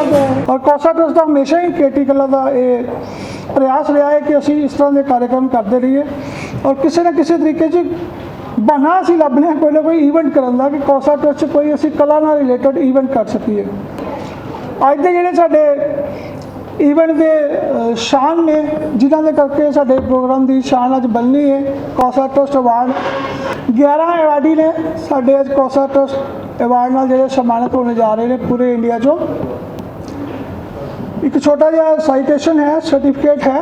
साल तो और कौसा ट्रस्ट का हमेशा ही केटी कला का ये प्रयास रहा है कि असी इस तरह के कार्यक्रम करते रहिए और किसी न किसी तरीके से बहाना असी लभने कोई ना कोई ईवेंट करने का कि कौसा ट्रस्ट कोई असी कला नाल रिलेटेड ईवेंट कर सकीए। अज के जिहड़े साडे ईवेंट के शान ने जिन्हों के करके साडे प्रोग्राम की शान अज बननी है कौसा ट्रस्ट अवार्ड 11 अवार्डी ने साडे अज कौसा ट्रस्ट अवार्ड नाल जिहड़े सम्मानित होने जा रहे हैं पूरे इंडिया चो। एक छोटा जिहा साइटेशन है, सर्टिफिकेट है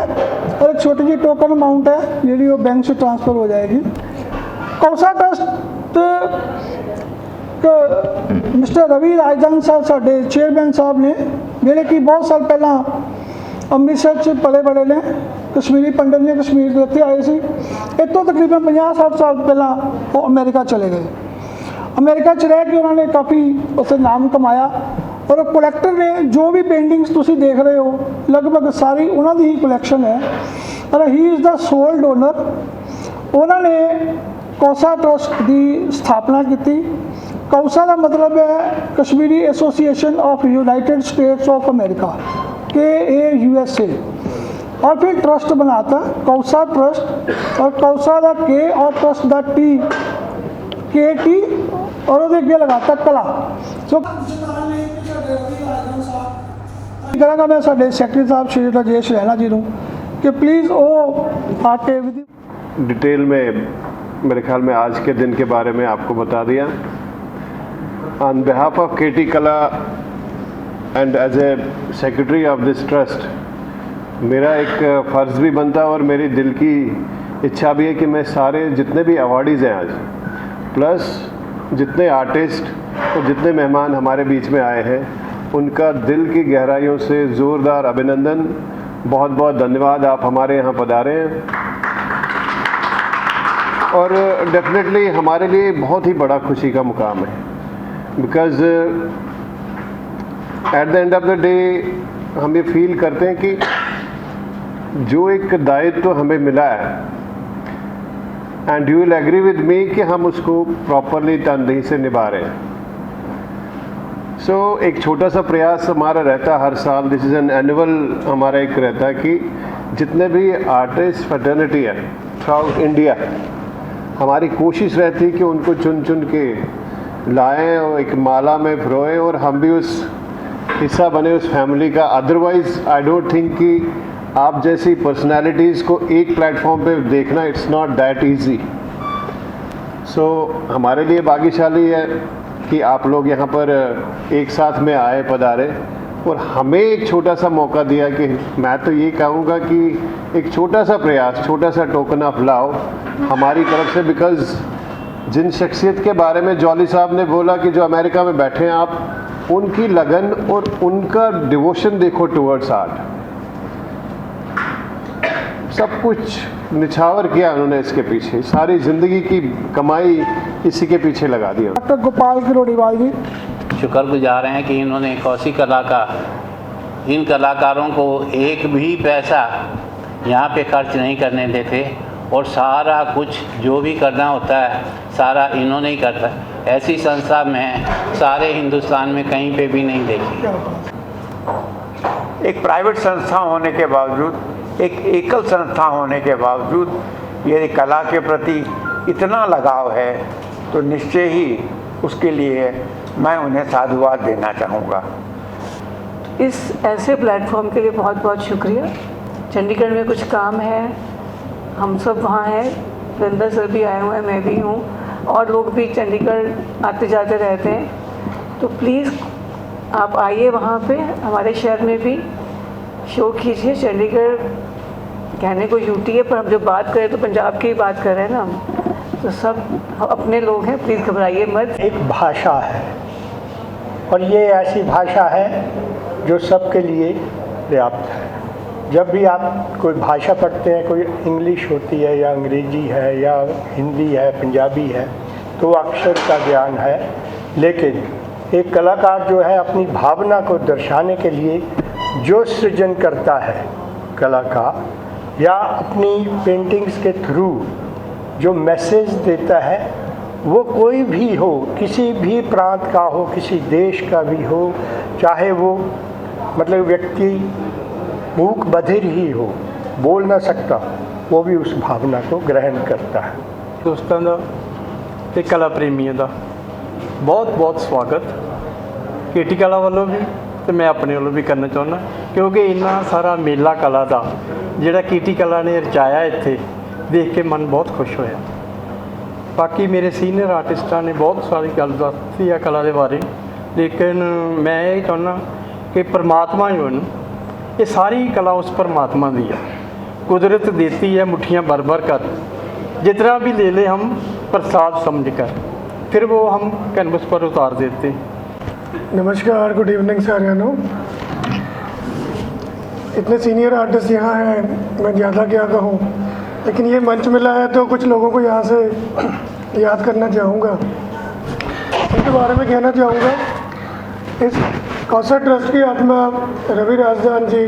और एक छोटी जी टोकन अमाउंट है जी वो बैंक से ट्रांसफ़र हो जाएगी। कौसा ट्रस्ट मिस्टर रवि राजदान साहब साडे चेयरमैन साहब ने जिहड़े कि बहुत साल पहला अमृतसर च पले बड़े ने कश्मीरी पंडित ने कश्मीर के इत्थे आए सी। इतों तकरीबन 50-60 साल पहला वो अमेरिका चले गए। अमेरिका च रह के उन्होंने काफ़ी उत्थे नाम कमाया और कलैक्टर ने जो भी पेंटिंग्स तुसी देख रहे हो लगभग सारी उन्होंने ही कलैक्शन है और he is the sole donor. उन्होंने कौसा ट्रस्ट की स्थापना की। कौसा का मतलब है Kashmiri association of United states of America KAUSA और फिर ट्रस्ट बनाता कौसा ट्रस्ट और कौसा का K और ट्रस्ट का T KT और वो अगे लगाता कला। सो करा मैं साडे सैकटरी साहब श्री राजेश रैना जी को कि प्लीज़ वो आके डिटेल में मेरे ख्याल में आज के दिन के बारे में आपको बता दिया। On behalf of KT Kala and as a secretary of this trust मेरा एक फ़र्ज़ भी बनता और मेरी दिल की इच्छा भी है कि मैं सारे जितने भी अवार्डीज़ हैं आज प्लस जितने आर्टिस्ट और जितने मेहमान हमारे बीच में आए हैं उनका दिल की गहराइयों से ज़ोरदार अभिनंदन, बहुत बहुत धन्यवाद आप हमारे यहाँ पधारे हैं। और डेफिनेटली हमारे लिए बहुत ही बड़ा खुशी का मुकाम है because at the end of the day हम ये फील करते हैं कि जो एक दायित्व हमें मिला है and you will agree with me कि हम उसको प्रॉपरली तनदेही से निभा रहे हैं। सो एक छोटा सा प्रयास हमारा रहता है हर साल, दिस इज़ एन एनुअल हमारा एक रहता है कि जितने भी आर्टिस्ट फ्रेटर्निटी है थ्रू आउट इंडिया हमारी कोशिश रहती है कि उनको चुन चुन के लाएं और एक माला में पिरोएं और हम भी उस हिस्सा बने उस फैमिली का। अदरवाइज़ आई डोंट थिंक कि आप जैसी पर्सनालिटीज़ को एक प्लेटफॉर्म पे देखना इट्स नॉट दैट इजी। सो हमारे लिए भाग्यशाली है कि आप लोग यहाँ पर एक साथ में आए पधारे और हमें एक छोटा सा मौका दिया कि मैं तो ये कहूँगा कि एक छोटा सा प्रयास, छोटा सा टोकन ऑफ लव हमारी तरफ से। बिकॉज़ जिन शख्सियत के बारे में जॉली साहब ने बोला कि जो अमेरिका में बैठे हैं आप, उनकी लगन और उनका डिवोशन देखो टुवर्ड्स आर्ट, सब कुछ निछावर किया उन्होंने इसके पीछे, सारी ज़िंदगी की कमाई इसी के पीछे लगा दिया। डॉक्टर गोपाल किरोड़ीवाल जी शुक्रगुजार हैं कि इन्होंने कौसी कला का इन कलाकारों को एक भी पैसा यहाँ पे खर्च नहीं करने देते और सारा कुछ जो भी करना होता है सारा इन्होंने ही करता है। ऐसी संस्था मैं सारे हिंदुस्तान में कहीं पे भी नहीं देखी। एक प्राइवेट संस्था होने के बावजूद, एक एकल संस्था होने के बावजूद यदि कला के प्रति इतना लगाव है तो निश्चय ही उसके लिए मैं उन्हें साधुवाद देना चाहूँगा। इस ऐसे प्लेटफॉर्म के लिए बहुत बहुत शुक्रिया। चंडीगढ़ में कुछ काम है, हम सब वहाँ हैं, वीरेंद्र सर भी आए हुए हैं, मैं भी हूँ और लोग भी चंडीगढ़ आते जाते रहते हैं। तो प्लीज़ आप आइए वहाँ पे, हमारे शहर में भी शो कीजिए। चंडीगढ़ कहने को यूटी है पर हम जब बात करें तो पंजाब की ही बात कर रहे हैं ना हम, तो सब अपने लोग हैं, प्लीज़ घबराइए मत। एक भाषा है और ये ऐसी भाषा है जो सबके लिए पर्याप्त है। जब भी आप कोई भाषा पढ़ते हैं, कोई इंग्लिश होती है या अंग्रेज़ी है या हिंदी है, पंजाबी है, तो अक्षर का ज्ञान है। लेकिन एक कलाकार जो है अपनी भावना को दर्शाने के लिए जो सृजन करता है कला का, या अपनी पेंटिंग्स के थ्रू जो मैसेज देता है, वो कोई भी हो, किसी भी प्रांत का हो, किसी देश का भी हो, चाहे वो मतलब व्यक्ति मूक बधिर ही हो, बोल ना सकता, वो भी उस भावना को ग्रहण करता है। ਦੋਸਤਾਂ ਦਾ ਤੇ ਕਲਾ ਪ੍ਰੇਮੀਆਂ ਦਾ ਬਹੁਤ ਬਹੁਤ ਸਵਾਗਤ KT ਕਲਾ ਵੱਲੋਂ ਵੀ ਤੇ ਮੈਂ ਆਪਣੇ ਵੱਲੋਂ ਵੀ ਕਰਨਾ ਚਾਹੁੰਦਾ, ਕਿਉਂਕਿ ਇੰਨਾ ਸਾਰਾ ਮੇਲਾ ਕਲਾ ਦਾ ਜਿਹੜਾ KT ਕਲਾ ਨੇ ਰਚਾਇਆ ਇੱਥੇ ਦੇਖ ਕੇ ਮਨ ਬਹੁਤ ਖੁਸ਼ ਹੋਇਆ। ਬਾਕੀ ਮੇਰੇ ਸੀਨੀਅਰ ਆਰਟਿਸਟਾਂ ਨੇ ਬਹੁਤ ਸਾਰੀ ਗੱਲ ਦੱਸੀ ਆ ਕਲਾ ਦੇ ਬਾਰੇ, ਲੇਕਿਨ ਮੈਂ ਇਹ ਚਾਹੁੰਦਾ ਕਿ परमात्मा जो है ये सारी कला उस परमात्मा दी है, कुदरत देती है मुट्ठियाँ भर भर कर, जितना भी ले ले हम प्रसाद समझ कर, फिर वो हम कैनवस पर उतार देते हैं। नमस्कार, गुड इवनिंग साਰਿਆਂ ਨੂੰ। इतने सीनियर आर्टिस्ट यहाँ हैं, मैं ज़्यादा क्या कहूँ, लेकिन ये मंच मिला है तो कुछ लोगों को यहाँ से याद करना चाहूँगा, उनके बारे में कहना चाहूँगा। इस कौशल ट्रस्ट की आत्मा रवि राजदान जी,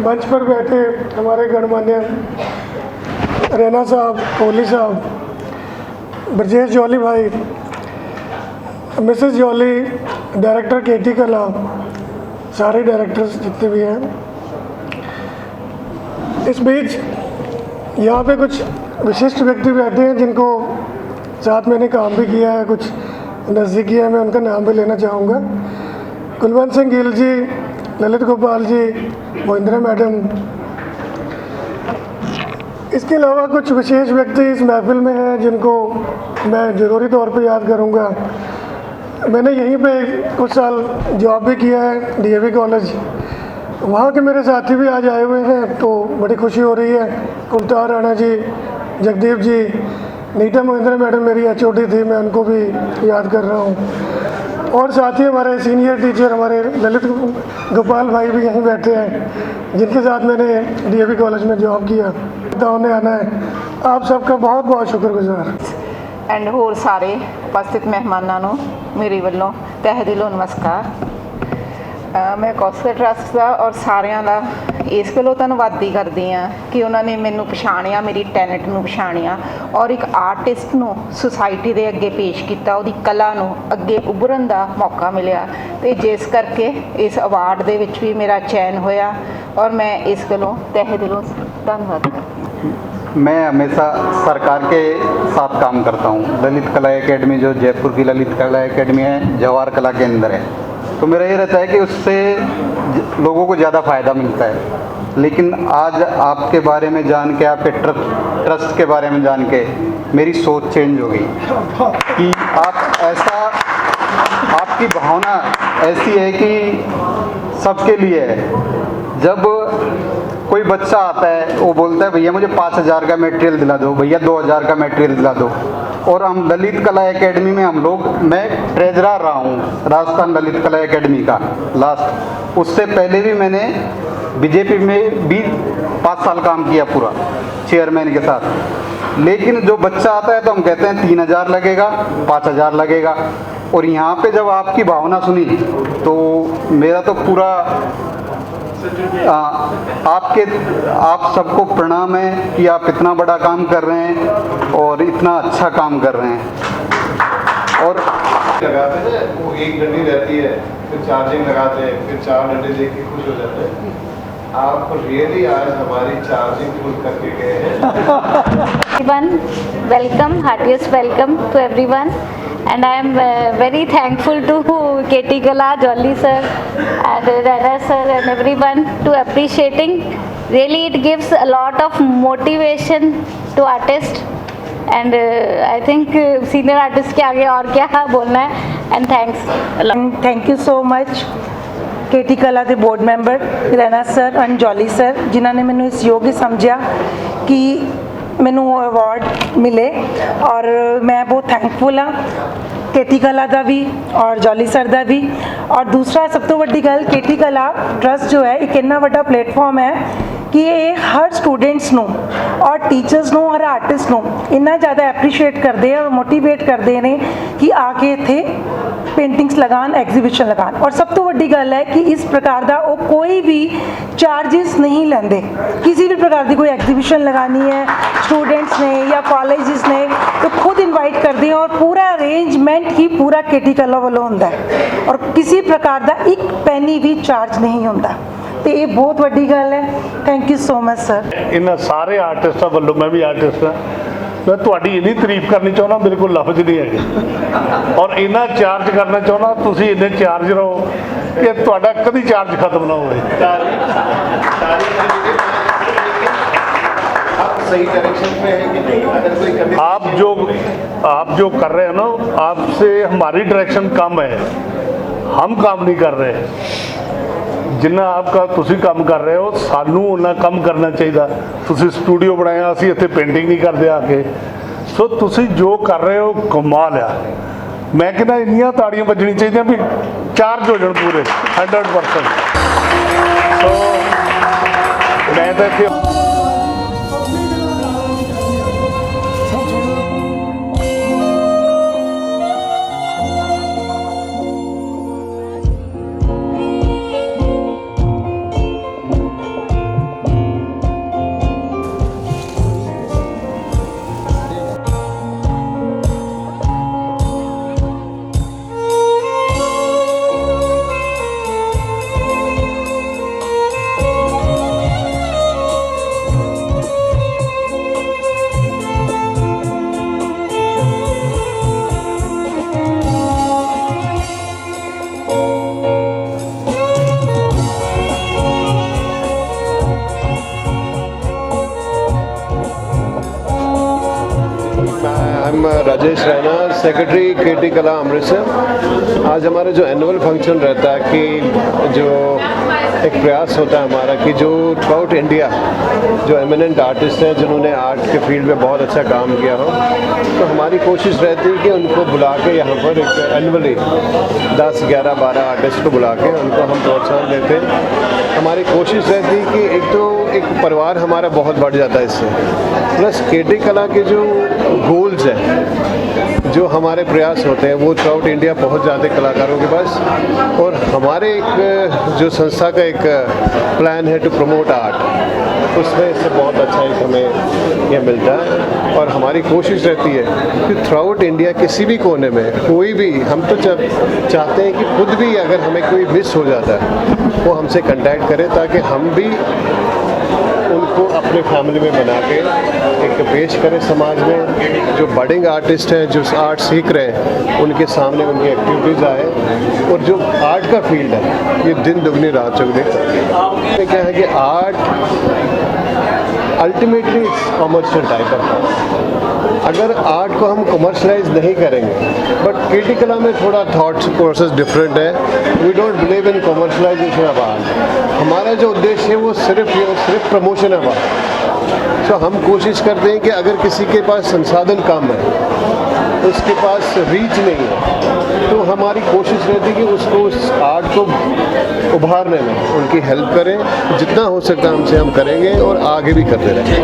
मंच पर बैठे हमारे गणमान्य रैना साहब, कोहली साहब, ब्रजेश जौली भाई, मिसेस जौली, डायरेक्टर KT कला, सारे डायरेक्टर्स जितने भी हैं। इस बीच यहाँ पे कुछ विशिष्ट व्यक्ति बैठे हैं जिनको साथ मैंने काम भी किया है, कुछ नज़दीकी है, मैं उनका नाम भी लेना चाहूँगा। कुलवंत सिंह गिल जी, ललित गोपाल जी, मोहिंद्रा मैडम। इसके अलावा कुछ विशेष व्यक्ति इस महफिल में हैं जिनको मैं ज़रूरी तौर पे याद करूँगा। मैंने यहीं पे कुछ साल जॉब भी किया है DAV कॉलेज, वहाँ के मेरे साथी भी आज आए हुए हैं तो बड़ी खुशी हो रही है। कुलतार राणा जी, जगदीप जी, नीता मोहिंद्रा मैडम मेरी HOD थी, मैं उनको भी याद कर रहा हूँ। और साथ ही हमारे सीनियर टीचर हमारे ललित गोपाल भाई भी यहीं बैठे हैं जिनके साथ मैंने DAV कॉलेज में जॉब किया। उन्हें आना है, आप सबका बहुत बहुत शुक्रगुजार। ਐਂਡ ਹੋਰ ਸਾਰੇ ਉਪਸਥਿਤ ਮਹਿਮਾਨਾਂ ਨੂੰ ਮੇਰੇ ਵੱਲੋਂ ਤਹਿ ਦਿਲੋਂ ਨਮਸਕਾਰ। ਮੈਂ ਕੌਸ਼ਲ ਟਰਸਟ ਦਾ ਔਰ ਸਾਰਿਆਂ ਦਾ ਇਸ ਗੱਲੋਂ ਧੰਨਵਾਦੀ ਕਰਦੀ ਹਾਂ ਕਿ ਉਹਨਾਂ ਨੇ ਮੈਨੂੰ ਪਛਾਣਿਆ, ਮੇਰੀ ਟੈਲੈਂਟ ਨੂੰ ਪਛਾਣਿਆ ਔਰ ਇੱਕ ਆਰਟਿਸਟ ਨੂੰ ਸੁਸਾਇਟੀ ਦੇ ਅੱਗੇ ਪੇਸ਼ ਕੀਤਾ, ਉਹਦੀ ਕਲਾ ਨੂੰ ਅੱਗੇ ਉੱਭਰਨ ਦਾ ਮੌਕਾ ਮਿਲਿਆ ਅਤੇ ਜਿਸ ਕਰਕੇ ਇਸ ਅਵਾਰਡ ਦੇ ਵਿੱਚ ਵੀ ਮੇਰਾ ਚयन ਹੋਇਆ ਔਰ ਮੈਂ ਇਸ ਗੱਲੋਂ ਤਹਿ ਦਿਲੋਂ ਧੰਨਵਾਦ ਕਰਦੀ ਹਾਂ। मैं हमेशा सरकार के साथ काम करता हूँ। ललित कला एकेडमी जो जयपुर की ललित कला एकेडमी है, जवाहर कला के अंदर है, तो मेरा ये रहता है कि उससे लोगों को ज़्यादा फ़ायदा मिलता है। लेकिन आज आपके बारे में जान के, आपके ट्रस्ट के बारे में जान के मेरी सोच चेंज हो गई कि आप ऐसा, आपकी भावना ऐसी है कि सबके लिए है। जब कोई बच्चा आता है वो बोलता है भैया मुझे 5000 का मटेरियल दिला दो, भैया 2000 का मटेरियल दिला दो, और हम ललित कला एकेडमी में हम लोग, मैं ट्रेजरर रहा हूँ राजस्थान ललित कला एकेडमी का लास्ट, उससे पहले भी मैंने BJP में भी 5 साल काम किया पूरा चेयरमैन के साथ। लेकिन जो बच्चा आता है तो हम कहते हैं 3000 लगेगा, 5000 लगेगा, और यहाँ पे जब आपकी भावना सुनी तो मेरा तो पूरा आप सबको प्रणाम है कि आप इतना बड़ा काम कर रहे हैं और इतना अच्छा काम कर रहे हैं। और लगाते हैं वो एक डंडी रहती है, फिर चार्जिंग लगाते हैं, फिर 4 डंडे देख के खुश हो जाते हैं। आप रियली आज हमारी चार्जिंग फुल करके गए हैं। Everyone, welcome, heartiest welcome to everyone, and I am very thankful to KT Kala, Jolly sir, and Rana sir, and everyone to appreciating. Really, it gives a lot of motivation to artists, and I think senior artist के आगे और क्या बोलना है, and thanks. Thank you so much. KT Kala ਦੇ board member Raina sir and Jolly sir, ਜਿਨ੍ਹਾਂ ਨੇ ਮੈਨੂੰ ਇਸ ਯੋਗ ਸਮਝਿਆ ਕਿ ਮੈਨੂੰ ਅਵਾਰਡ ਮਿਲੇ, ਔਰ ਮੈਂ ਬਹੁਤ ਥੈਂਕਫੁਲ ਹਾਂ KT ਕਲਾ ਦਾ ਵੀ ਔਰ ਜੌਲੀ ਸਰ ਦਾ ਵੀ। ਔਰ ਦੂਸਰਾ ਸਭ ਤੋਂ ਵੱਡੀ ਗੱਲ, KT ਕਲਾ ਟਰਸਟ ਜੋ ਹੈ ਇੱਕ ਇੰਨਾ ਵੱਡਾ ਪਲੇਟਫਾਰਮ ਹੈ ਕਿ ਇਹ ਹਰ ਸਟੂਡੈਂਟਸ ਨੂੰ ਔਰ ਟੀਚਰਸ ਨੂੰ, ਹਰ ਆਰਟਿਸਟ ਨੂੰ ਇੰਨਾ ਜ਼ਿਆਦਾ ਐਪਰੀਸ਼ੀਏਟ ਕਰਦੇ ਆ ਔਰ ਮੋਟੀਵੇਟ ਕਰਦੇ ਨੇ ਕਿ ਆ ਕੇ ਇੱਥੇ ਪੇਂਟਿੰਗਸ ਲਗਾਉਣ, ਐਗਜ਼ੀਬਿਸ਼ਨ ਲਗਾਉਣ। ਔਰ ਸਭ ਤੋਂ ਵੱਡੀ ਗੱਲ ਹੈ ਕਿ ਇਸ ਪ੍ਰਕਾਰ ਦਾ ਉਹ ਕੋਈ ਵੀ ਚਾਰजेस नहीं ਲੈਂਦੇ। किसी भी प्रकार की कोई एग्जीबिशन लगानी है स्टूडेंट्स ने या कॉलेजेस ने तो खुद इनवाइट करते हैं और पूरा अरेंजमेंट ही पूरा केटी कला वालों होंदा है और किसी प्रकार का एक पैनी भी चार्ज नहीं होंदा। तो ये बहुत वड्डी गल है। Thank you so much sir. इन्हां सारे आर्टिस्टां वालों, मैं भी आर्टिस्ट हाँ, मैं तुहाडी इन्नी तारीफ करनी चाहना, मेरे को लफ्ज नहीं है और इन्ना चार्ज करना चाहना, तुसीं इन्ने चार्ज रहो कि तुहाडा कभी चार्ज खत्म ना होए। सही डायरेक्शन में है कि नहीं? अगर कोई कभी आप जो कर रहे हैं ना, आपसे हमारी डायरेक्शन कम है, हम काम नहीं कर रहे। जिन्ना आपका तुसी काम कर रहे हो सानू उन्ना कम करना चाहिए। तुसी स्टूडियो बनाया, असी इत्थे पेंटिंग नहीं करते आके। सो तुसी जो कर रहे हो कमाल है। मैं कहना इन्नियां ताड़ियां बजनी चाहिए भी चार्ज हो जाए पूरे 100%। सो मैं तो इत्थे राजेश रैना, सेक्रेटरी केटी कला अमृतसर। आज हमारा जो एनुअल फंक्शन रहता है कि जो एक प्रयास होता है हमारा कि जो थ्रूआउट इंडिया जो एमिनेंट आर्टिस्ट हैं जिन्होंने आर्ट के फील्ड में बहुत अच्छा काम किया हो, तो हमारी कोशिश रहती है कि उनको बुला के यहाँ पर एक एनुअली 10, 11, 12 आर्टिस्ट को बुला के उनको हम प्रोत्साहन देते हैं। हमारी कोशिश रहती है कि एक परिवार हमारा बहुत बढ़ जाता है इससे, प्लस केटी कला के जो गोल्स हैं, जो हमारे प्रयास होते हैं वो थ्रूआउट इंडिया पहुंच जाते हैं कलाकारों के पास। और हमारे एक जो संस्था का एक प्लान है टू प्रमोट आर्ट, उसमें इससे बहुत अच्छा एक हमें यह मिलता है। और हमारी कोशिश रहती है कि थ्रूआउट इंडिया किसी भी कोने में कोई भी, हम तो चाहते हैं कि खुद भी अगर हमें कोई मिस हो जाता है वो हमसे कांटेक्ट करें ताकि हम भी उनको अपने फैमिली में बना के एक पेश करें समाज में। जो बडिंग आर्टिस्ट हैं, जो आर्ट सीख रहे हैं, उनके सामने उनकी एक्टिविटीज़ आए। और जो आर्ट का फील्ड है ये दिन दुगनी रात चौगनी। क्या है कि art ultimately commercial type of, अगर आर्ट को हम कमर्शलाइज नहीं करेंगे, बट केटी कला में थोड़ा थॉट प्रोसेस डिफरेंट है। We don't believe in commercialisation of art. हमारा जो उद्देश्य है वो सिर्फ प्रमोशन ऑफ आर्ट। तो हम कोशिश करते हैं कि अगर किसी के पास संसाधन कम है, उसके पास रीच नहीं है, तो हमारी कोशिश रहती है कि उसको उस आर्ट को उभारने में उनकी हेल्प करें। जितना हो सकता है हमसे हम करेंगे और आगे भी करते रहें।